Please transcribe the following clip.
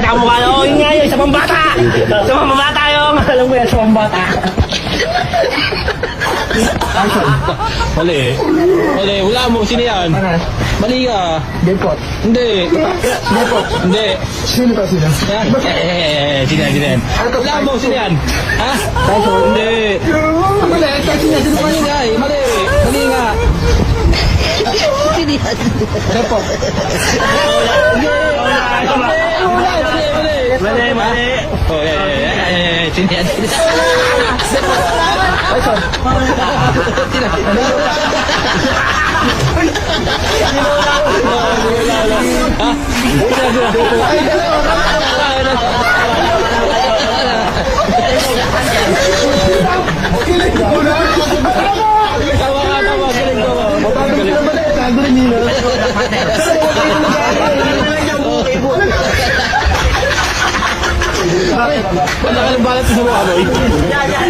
Kamukha na, oh, yun nga yun, isa pang bata! Isa pang bata yung, alam mo yan, isa pang bata. Mali. Mali, wala mo, sino yan? Mali ka. Depot. Hindi. Depot. Hindi. Sino ka sila? Sino yan? Wala mo, sino yan? Ha? Hindi. Mali, kasi na sino Mali nga eh, mali. Mali nga. Depot. Mali. Oh, sino yan? Bakit? Wala ka ng balat sa mga boy.